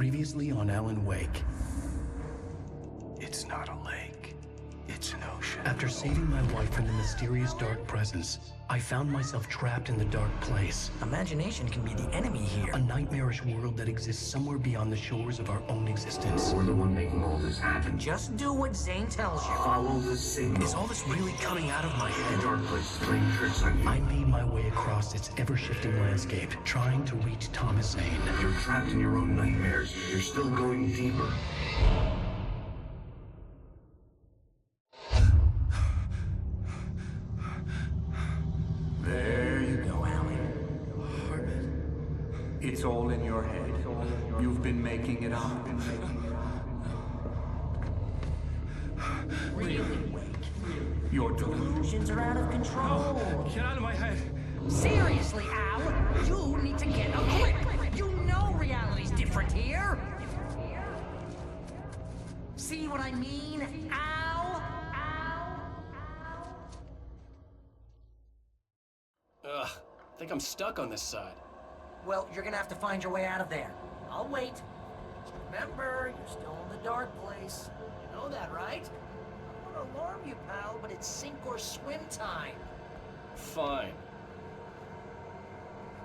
Previously on Alan Wake. It's not a lake. It's an ocean. After saving my wife from the mysterious dark presence, I found myself trapped in the dark place. Imagination can be the enemy here. A nightmarish world that exists somewhere beyond the shores of our own existence. We're the one making all this happen. Just do what Zane tells you. Follow the signal. Is all this really coming out of my The head? dark place is playing tricks on you. I made my way across its ever-shifting landscape, trying to reach Thomas Zane. You're trapped in your own nightmares. You're still going deeper. There you go, Alan. It's all in your head. You've been making it up. Really, Wake. Your delusions. Delusions are out of control. Get out of my head. Seriously, Al, you need to get a grip. You know reality's different here. See what I mean, Al? Ugh, I think I'm stuck on this side. Well, you're gonna have to find your way out of there. I'll wait. Just remember, you're still in the dark place. You know that, right? I don't want to alarm you, pal, but it's sink or swim time. Fine.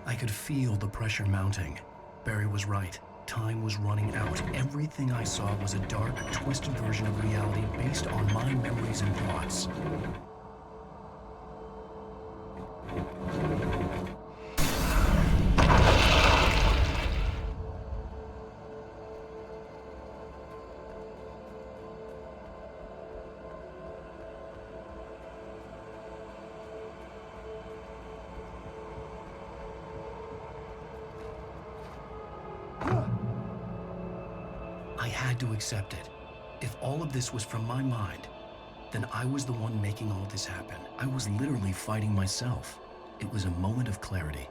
I could feel the pressure mounting. Barry was right. Time was running out. Everything I saw was a dark, twisted version of reality based on my memories and thoughts. I had to accept it. If all of this was from my mind, then I was the one making all this happen. I was literally fighting myself. It was a moment of clarity.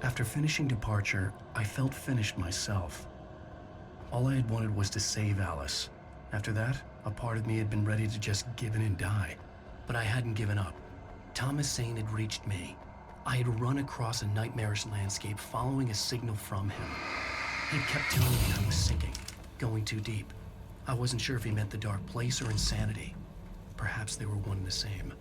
After finishing Departure, I felt finished myself. All I had wanted was to save Alice. After that, a part of me had been ready to just give in and die. But I hadn't given up. Thomas Zane had reached me. I had run across a nightmarish landscape following a signal from him. He kept telling me I was sinking, going too deep. I wasn't sure if he meant the dark place or insanity. Perhaps they were one and the same.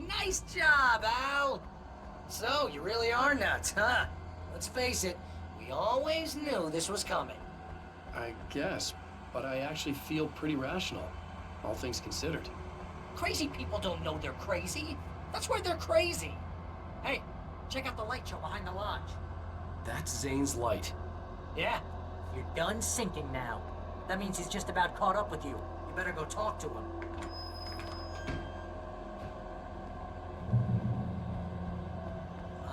Nice job, Al! So, you really are nuts, huh? Let's face it, we always knew this was coming. I guess, but I actually feel pretty rational, all things considered. Crazy people don't know they're crazy. That's why they're crazy. Hey, check out the light show behind the lodge. That's Zane's light. Yeah, you're done sinking now. That means he's just about caught up with you. You better go talk to him.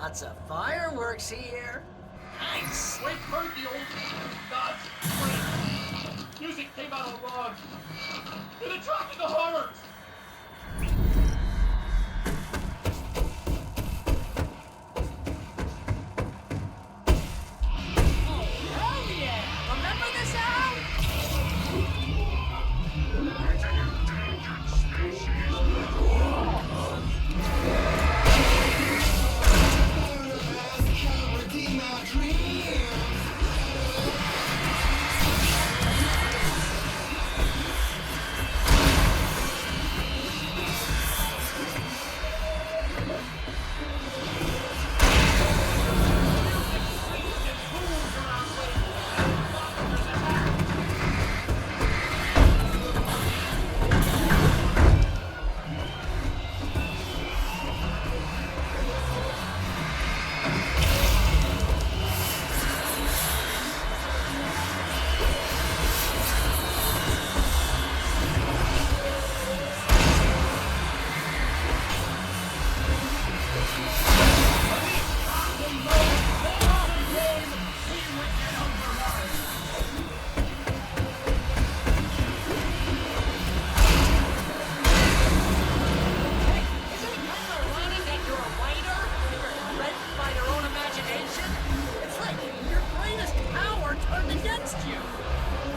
Lots of fireworks here. Nice! Wait, heard the old gods scream. Music came out all wrong. They're attracting the horrors. Oh, hell yeah! Remember this, Al?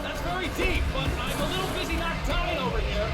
That's very deep, but I'm a little busy not dying over here.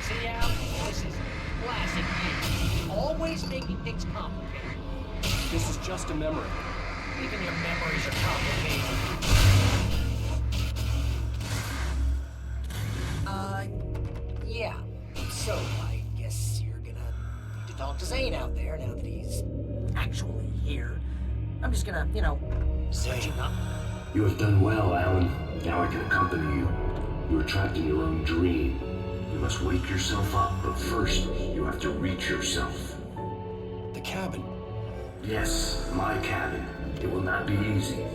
See, Al? This is classic you. Always making things complicated. This is just a memory. Even your memories are complicated. Yeah. So, I guess you're gonna need to talk to Zane out there now that he's actually here. I'm just gonna, set you up. You have done well, Alan. Now I can accompany you. You are trapped in your own dream. You must wake yourself up, but first, you have to reach yourself. The cabin. Yes, my cabin. It will not be easy.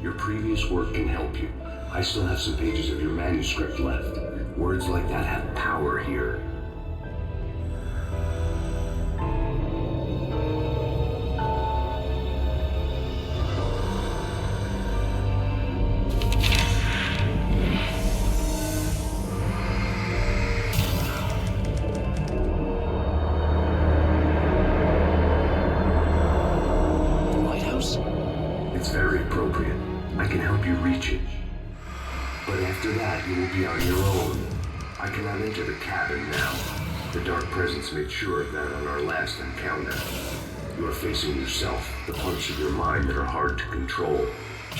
Your previous work can help you. I still have some pages of your manuscript left. Words like that have power here. It's very appropriate. I can help you reach it. But after that, you will be on your own. I cannot enter the cabin now. The Dark Presence made sure of that on our last encounter. You are facing yourself, the parts of your mind that are hard to control.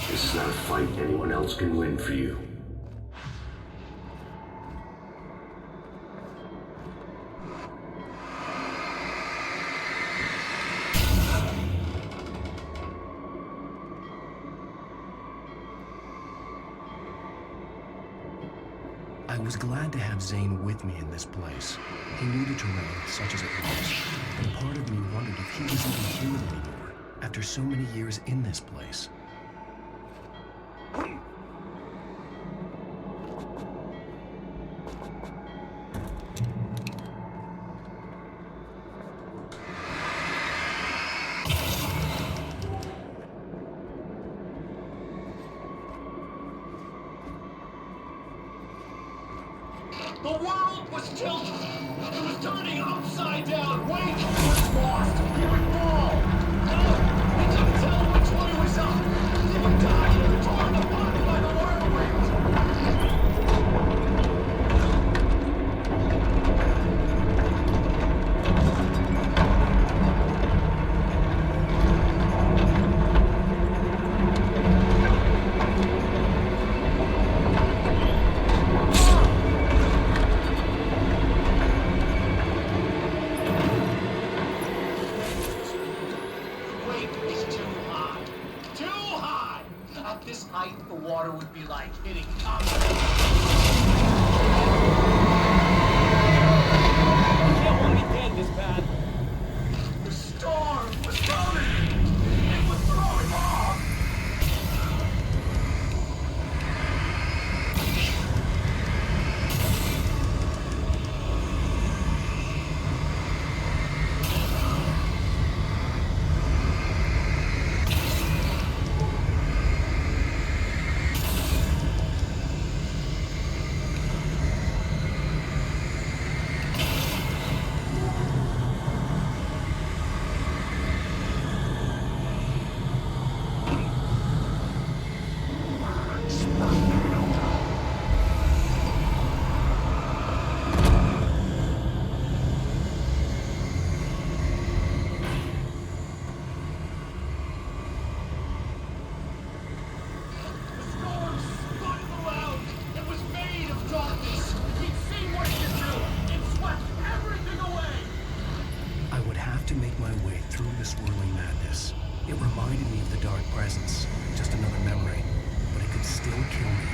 This is not a fight anyone else can win for you. I was glad to have Zane with me in this place. He knew the terrain, such as it was, and part of me wondered if he was even human anymore, after so many years in this place. tilted. It was turning upside down. Wait! He was lost. He would fall. No! He couldn't tell which way was up. He would die, torn apart by the whirlwind. Weight is too high. Too high! At this height, the water would be like hitting concrete. You can't want me dead this bad. The storm was coming! It would throw him off! The storm spun around. It was made of darkness. He'd seen what it could do. It swept everything away. I would have to make my way through the swirling madness. It reminded me of the dark presence, just another memory, but it could still kill me.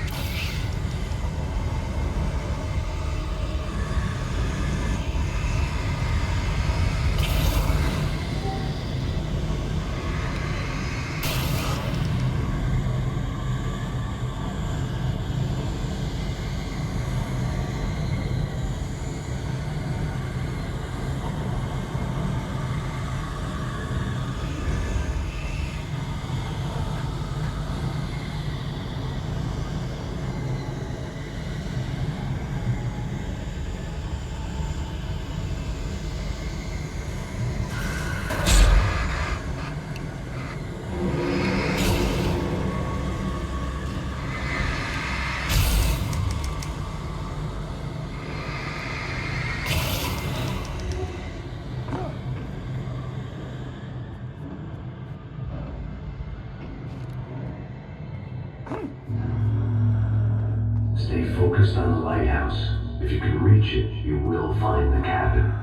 Stay focused on the lighthouse. If you can reach it, you will find the cabin.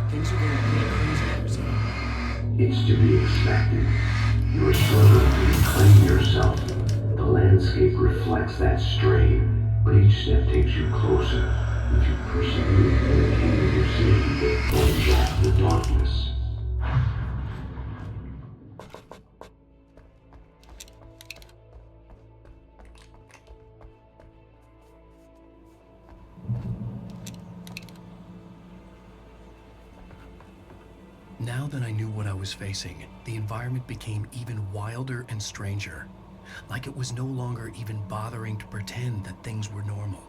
Things are getting pretty crazy here, Zane. It's to be expected. You are struggling to reclaim yourself. The landscape reflects that strain, but each step takes you closer. If you persevere, the kingdom you see will plunge off the darkness. Now that I knew what I was facing, the environment became even wilder and stranger. Like it was no longer even bothering to pretend that things were normal.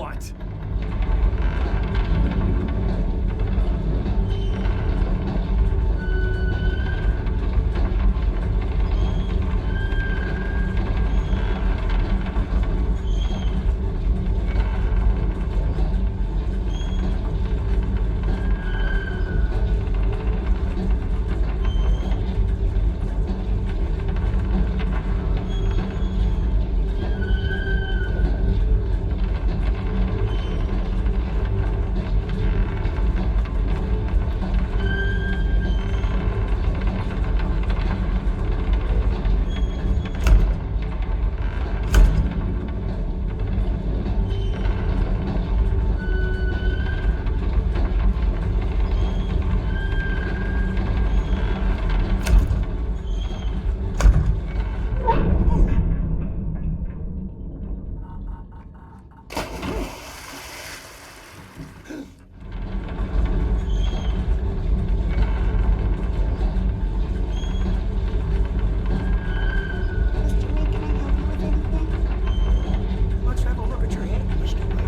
what? Let's have a look at your head, Mr. Wake.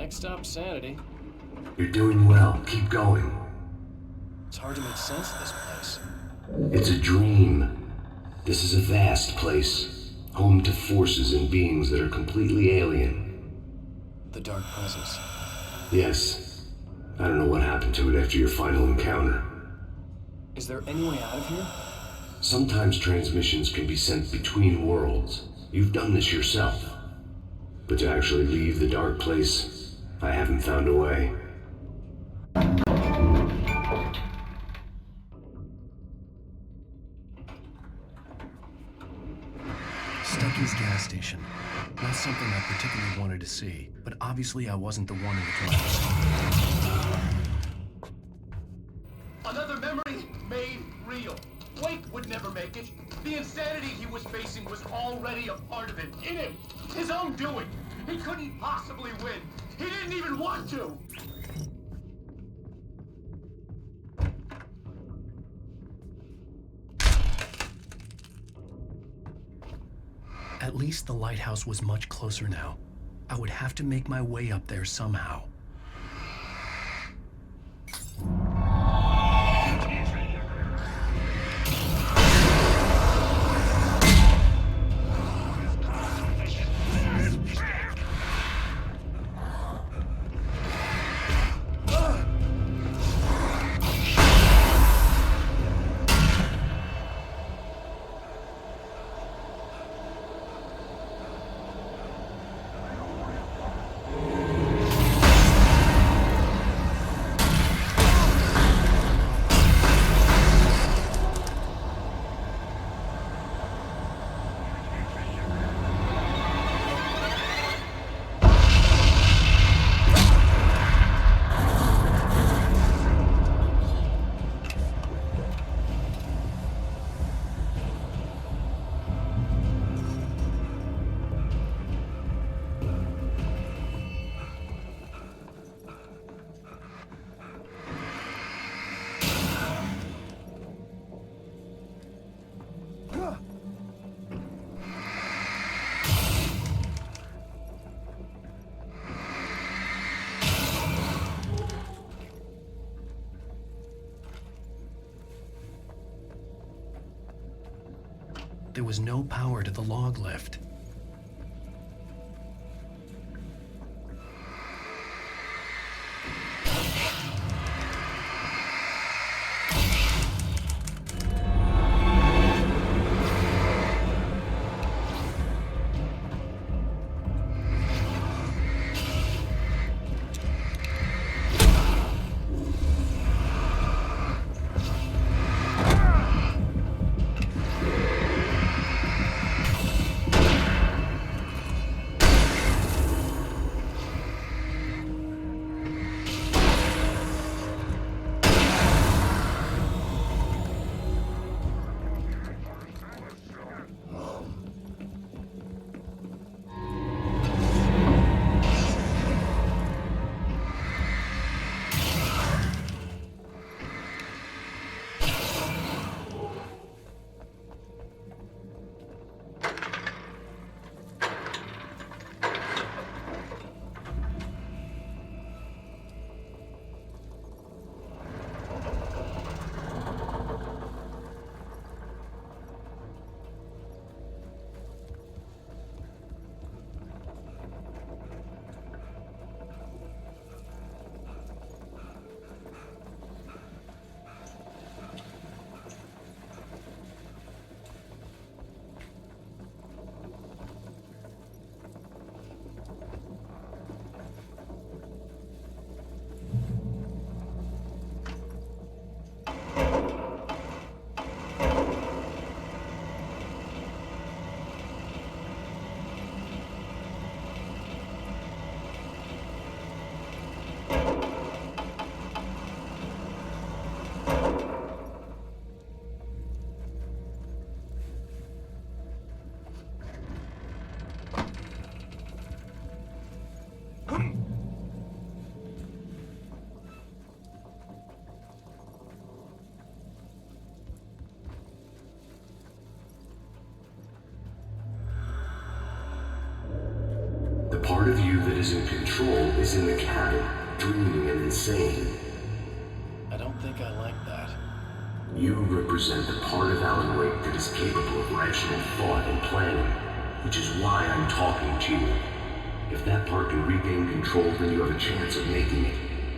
Next stop, sanity. You're doing well. Keep going. It's hard to make sense of this place. It's a dream. This is a vast place, home to forces and beings that are completely alien. The Dark Presence. Yes. I don't know what happened to it after your final encounter. Is there any way out of here? Sometimes transmissions can be sent between worlds. You've done this yourself. But to actually leave the dark place, I haven't found a way. Stucky's gas station. Not something I particularly wanted to see, but obviously I wasn't the one in the driver's seat. Another memory made real. Wake would never make it. The insanity he was facing was already a part of him, in him. His own doing. He couldn't possibly win. He didn't even want to. At least the lighthouse was much closer now. I would have to make my way up there somehow. There was no power to the log lift. The part of you that is in control is in the cabin, dreaming and insane. I don't think I like that. You represent the part of Alan Wake that is capable of rational thought and planning, which is why I'm talking to you. If that part can regain control, then you have a chance of making it.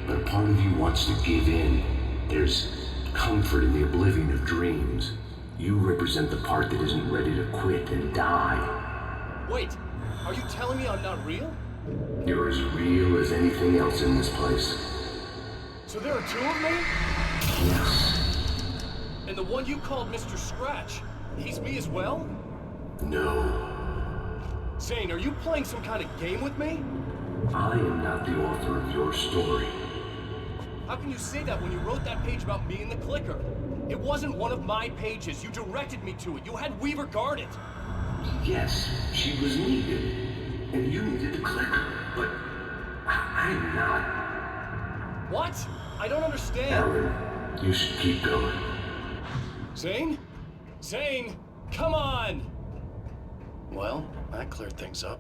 But a part of you wants to give in. There's comfort in the oblivion of dreams. You represent the part that isn't ready to quit and die. Wait, are you telling me I'm not real? You're as real as anything else in this place. So there are two of me? Yes. And the one you called Mr. Scratch, he's me as well? No. Zane, are you playing some kind of game with me? I am not the author of your story. How can you say that when you wrote that page about me and the clicker? It wasn't one of my pages. You directed me to it. You had Weaver guard it. Yes, she was needed. And you needed the clicker. But I'm not. What? I don't understand. Alan, you should keep going. Zane? Zane, come on! Well, that cleared things up.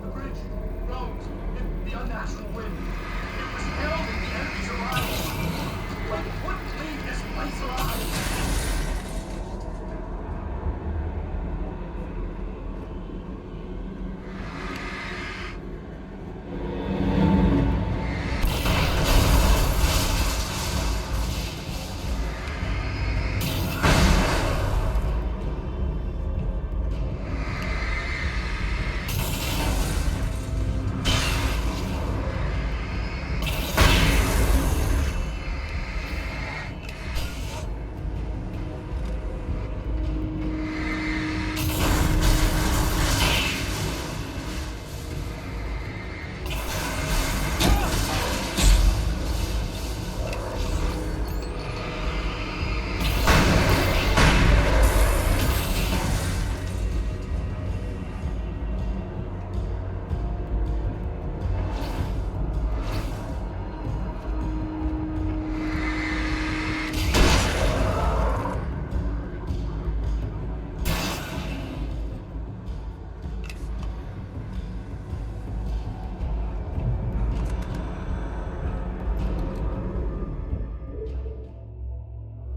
The bridge, roads, the unnatural wind. It was heralding the enemy's arrival. What wouldn't leave this place alive?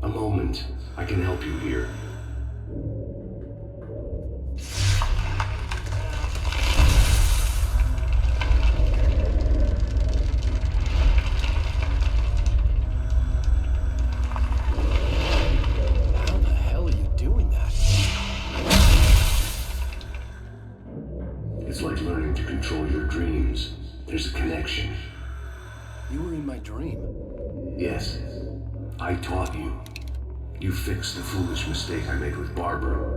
A moment. I can help you here. How the hell are you doing that? It's like learning to control your dreams. There's a connection. You were in my dream. Yes. I taught you. You fixed the foolish mistake I made with Barbara.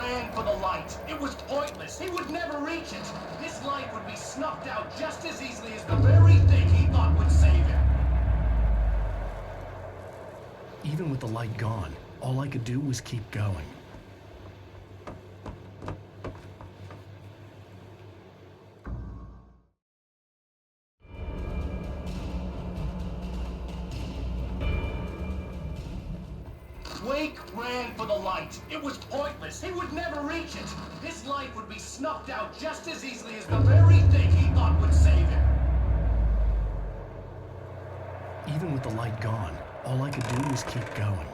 ran for the light. It was pointless. He would never reach it. His life would be snuffed out just as easily as the very thing he thought would save him. Even with the light gone, all I could do was keep going. Wake ran for the light. It was pointless. He would never reach it. His life would be snuffed out just as easily as the very thing he thought would save him. Even with the light gone, all I could do was keep going.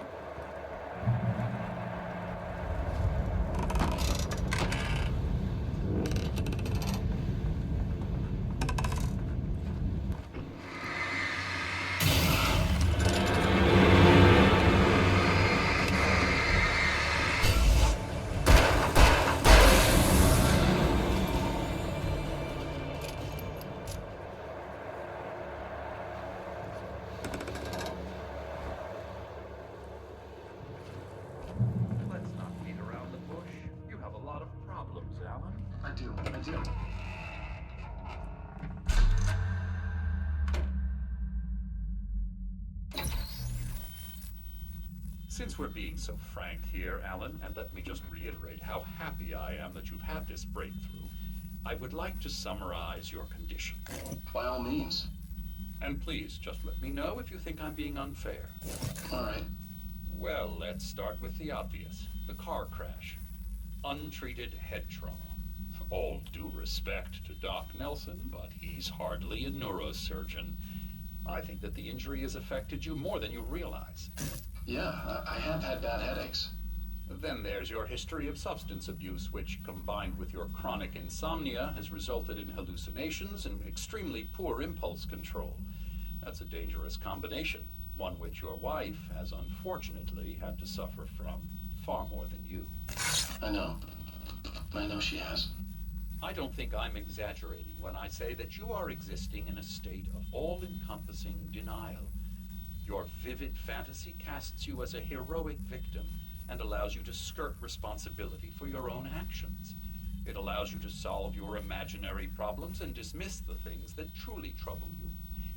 Let's not beat around the bush. You have a lot of problems, Alan. I do. Since we're being so frank here, Alan, and let me just reiterate how happy I am that you've had this breakthrough, I would like to summarize your condition. By all means. And please, just let me know if you think I'm being unfair. All right. Well, let's start with the obvious. The car crash. Untreated head trauma. All due respect to Doc Nelson, but he's hardly a neurosurgeon. I think that the injury has affected you more than you realize. Yeah, I have had bad headaches. Then there's your history of substance abuse, which, combined with your chronic insomnia, has resulted in hallucinations and extremely poor impulse control. That's a dangerous combination, one which your wife has unfortunately had to suffer from far more than you. I know she has. I don't think I'm exaggerating when I say that you are existing in a state of all-encompassing denial. Your vivid fantasy casts you as a heroic victim and allows you to skirt responsibility for your own actions. It allows you to solve your imaginary problems and dismiss the things that truly trouble you.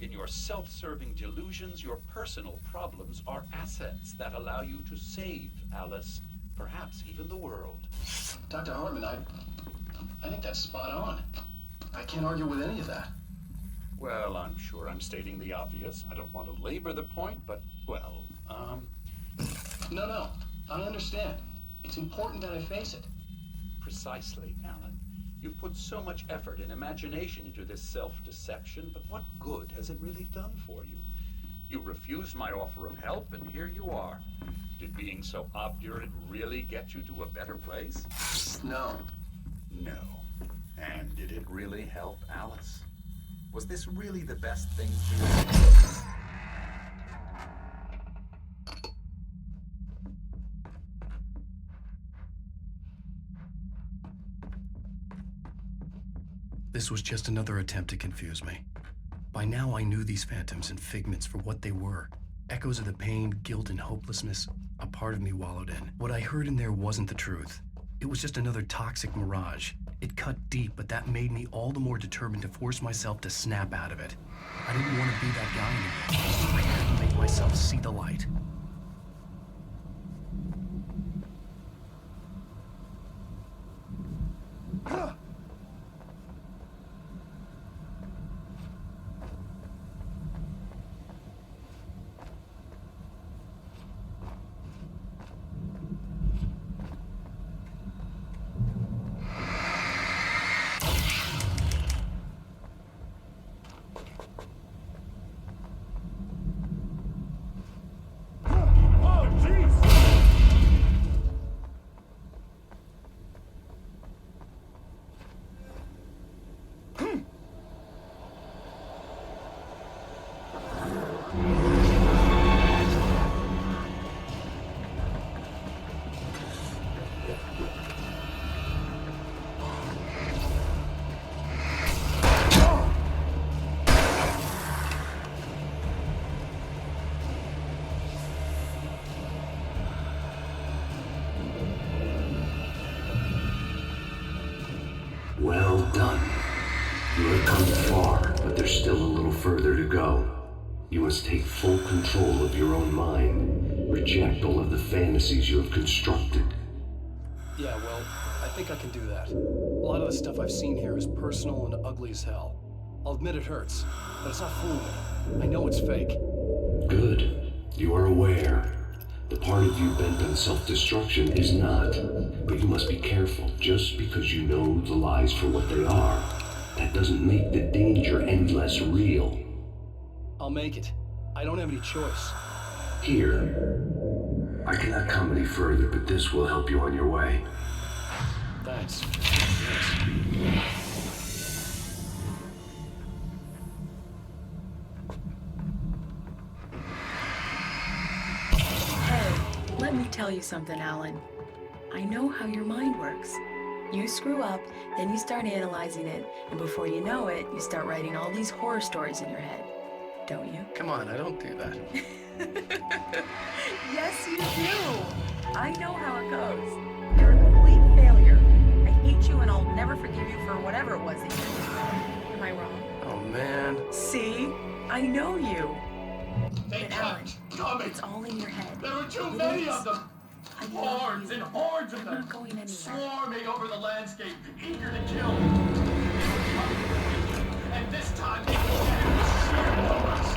In your self-serving delusions, your personal problems are assets that allow you to save Alice, perhaps even the world. Dr. Hartman, I think that's spot on. I can't argue with any of that. Well, I'm sure I'm stating the obvious. I don't want to labor the point, but, well, No, I understand. It's important that I face it. Precisely, Alan. You've put so much effort and imagination into this self-deception, but what good has it really done for you? You refused my offer of help, and here you are. Did being so obdurate really get you to a better place? No. No. And did it really help Alice? Was this really the best thing for you? This was just another attempt to confuse me. By now I knew these phantoms and figments for what they were. Echoes of the pain, guilt, and hopelessness a part of me wallowed in. What I heard in there wasn't the truth. It was just another toxic mirage. It cut deep, but that made me all the more determined to force myself to snap out of it. I didn't want to be that guy anymore. I had to make myself see the light. far, but there's still a little further to go. You must take full control of your own mind. Reject all of the fantasies you have constructed. Yeah, well, I think I can do that. A lot of the stuff I've seen here is personal and ugly as hell. I'll admit it hurts, but it's not fooling me. I know it's fake. Good. You are aware. The part of you bent on self-destruction is not. But you must be careful. Just because you know the lies for what they are, that doesn't make the danger any less real. I'll make it. I don't have any choice. Here. I cannot come any further, but this will help you on your way. Thanks. Hey, let me tell you something, Alan. I know how your mind works. You screw up, then you start analyzing it, and before you know it, you start writing all these horror stories in your head. Don't you? Come on, I don't do that. Yes, you do. I know how it goes. You're a complete failure. I hate you and I'll never forgive you for whatever it was that you did. Am I wrong? Oh, man. See? I know you. They But Alan, kept coming. it's all in your head. There were too It many is. of them. I know Hordes you. and hordes of I'm them. not going anywhere. Swarming over the landscape, eager to kill. And this time they began with sheer numbers.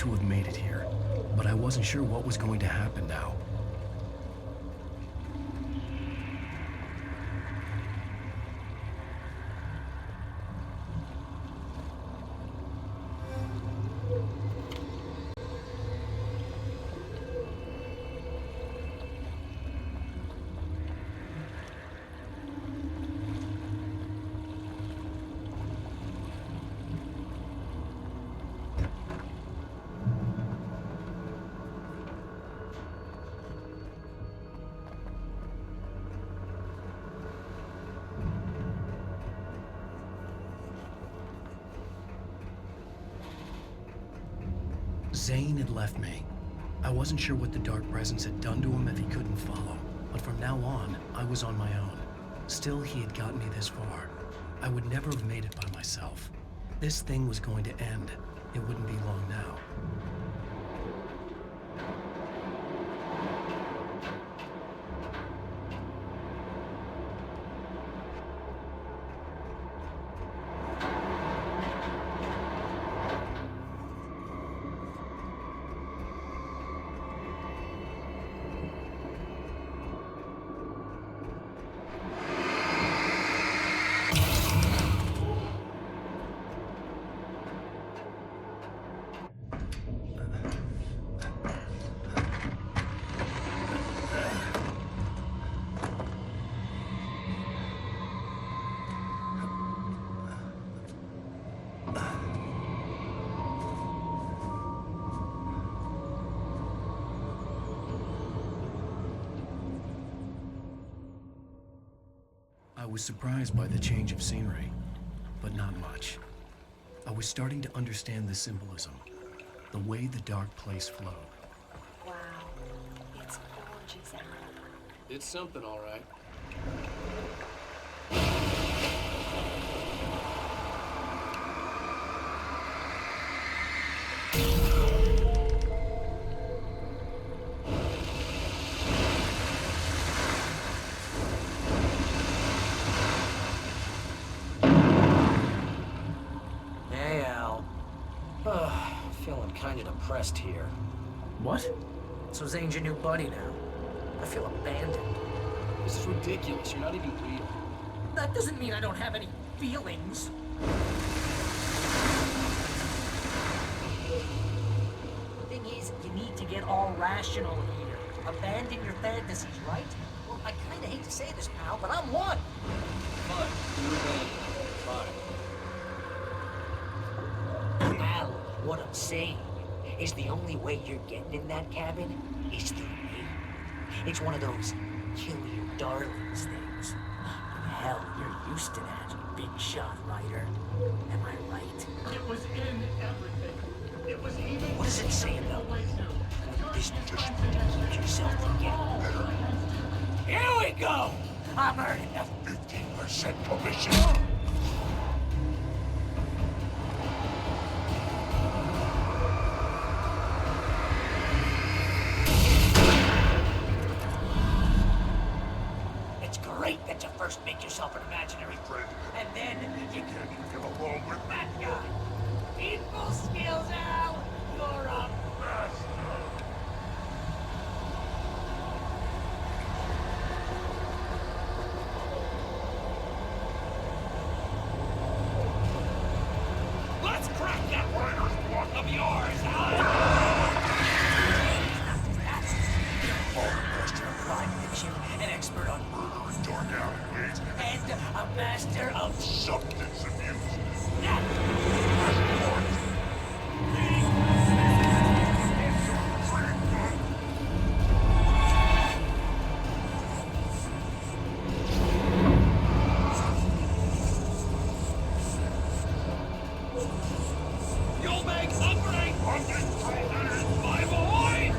to have made it here, but I wasn't sure what was going to happen now. Zane had left me. I wasn't sure what the Dark Presence had done to him if he couldn't follow, but from now on, I was on my own. Still, he had gotten me this far. I would never have made it by myself. This thing was going to end. It wouldn't be long now. I was surprised by the change of scenery, but not much. I was starting to understand the symbolism, the way the dark place flowed. Wow, it's gorgeous, Alan. It's something, all right. Hey, Al. Feeling kind of depressed here. What? So Zane's your new buddy now. I feel abandoned. This is ridiculous. You're not even real. That doesn't mean I don't have any feelings. Thing is, you need to get all rational here. Abandon your fantasies, right? Well, I kinda hate to say this, pal, but I'm one. Fine. You're abandoned. Fine. Al, what I'm saying is the only way you're getting in that cabin is through me. It's one of those kill your darlings things. Hell, you're used to that, big shot writer. Am I right? It was in everything. It was even... What does it say about way to. this? Just keep yourself together. Here we go! I'm earning the 15% commission. It's great that you first make yourself an imaginary friend, and then you can't even get along with that guy. People skills, Al! You're a master! Let's crack that writer's block of yours, Al! Crime fiction, an expert on murder and dark alleyways, and a master of substance abuse. You'll make a great hunting troll, my boy!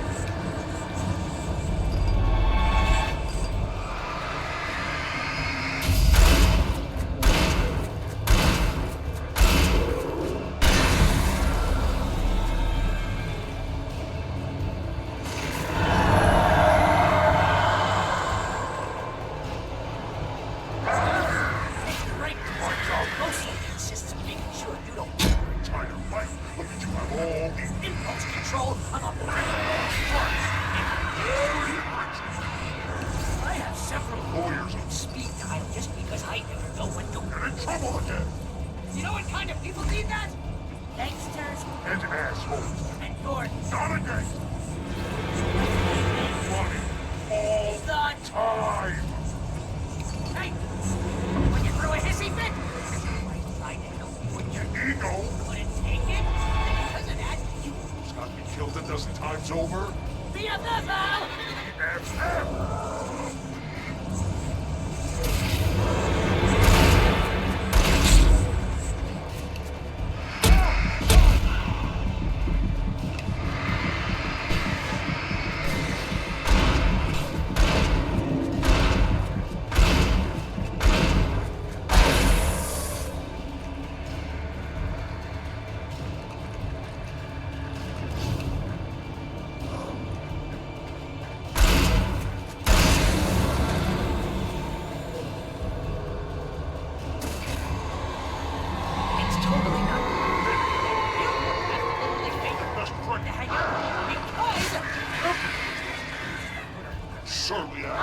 certainly has.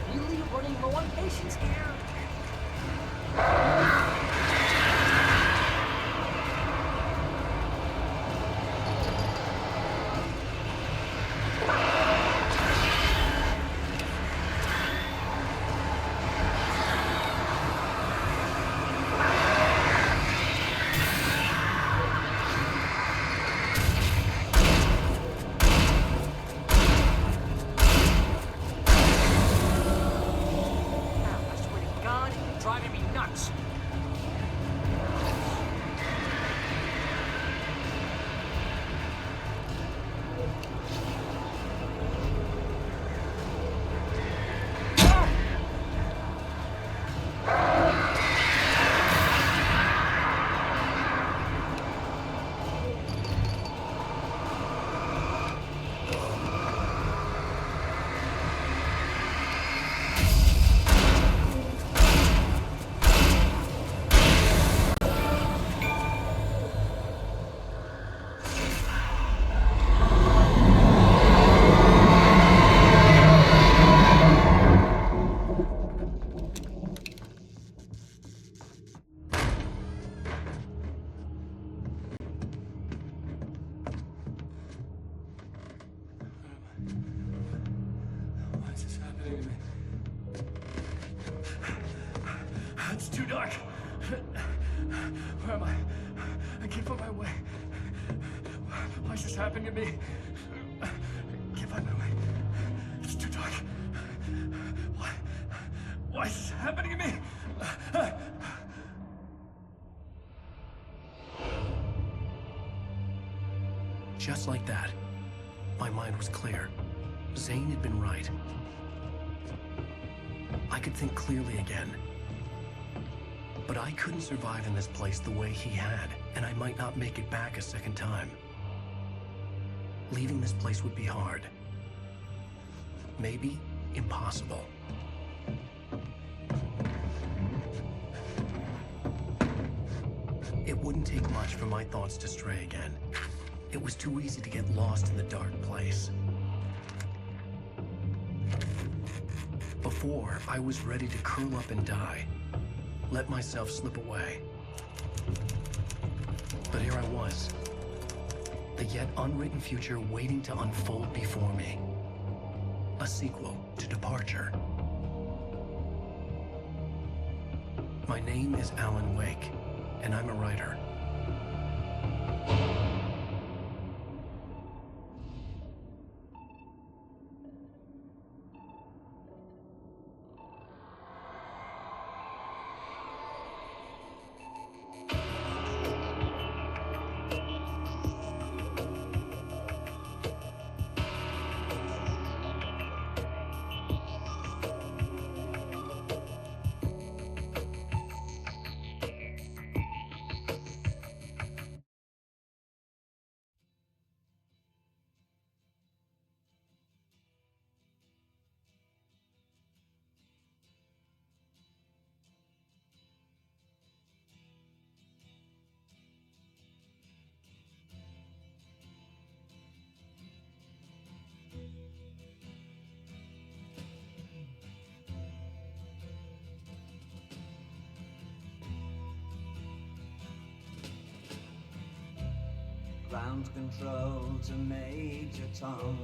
Really running low on patience here? I swear to God, you're driving me nuts. Why is this happening to me? It's too dark. Where am I? I can't find my way. Why is this happening to me? I can't find my way. It's too dark. Why is this happening to me? Just like that, my mind was clear. Zane had been right. I could think clearly again. But I couldn't survive in this place the way he had, and I might not make it back a second time. Leaving this place would be hard. Maybe impossible. It wouldn't take much for my thoughts to stray again. It was too easy to get lost in the dark place. Before, I was ready to curl up and die. Let myself slip away. But here I was. The yet unwritten future waiting to unfold before me. A sequel to Departure. My name is Alan Wake, and I'm a writer. Ground control to Major Tom.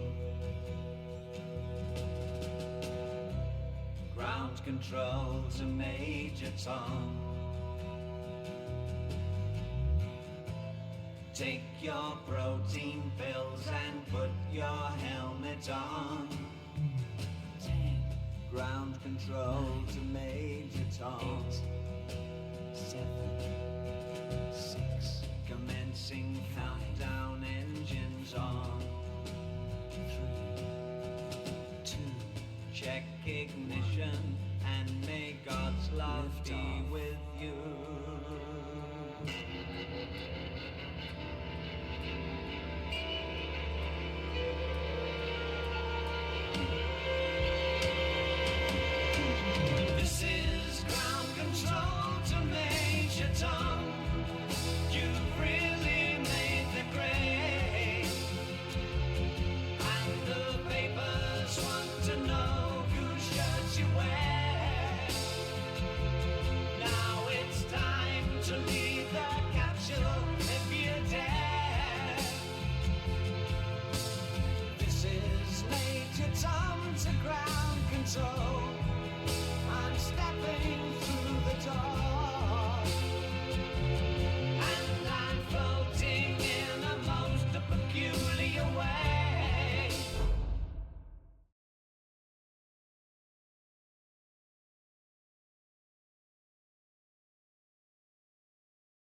Ground control to Major Tom. Take your protein pills and put your helmet on. 10. Ground control to Major Tom. 8, 7, 6. Commencing countdown, engines on. 3, 2. Check ignition and may God's love be with you.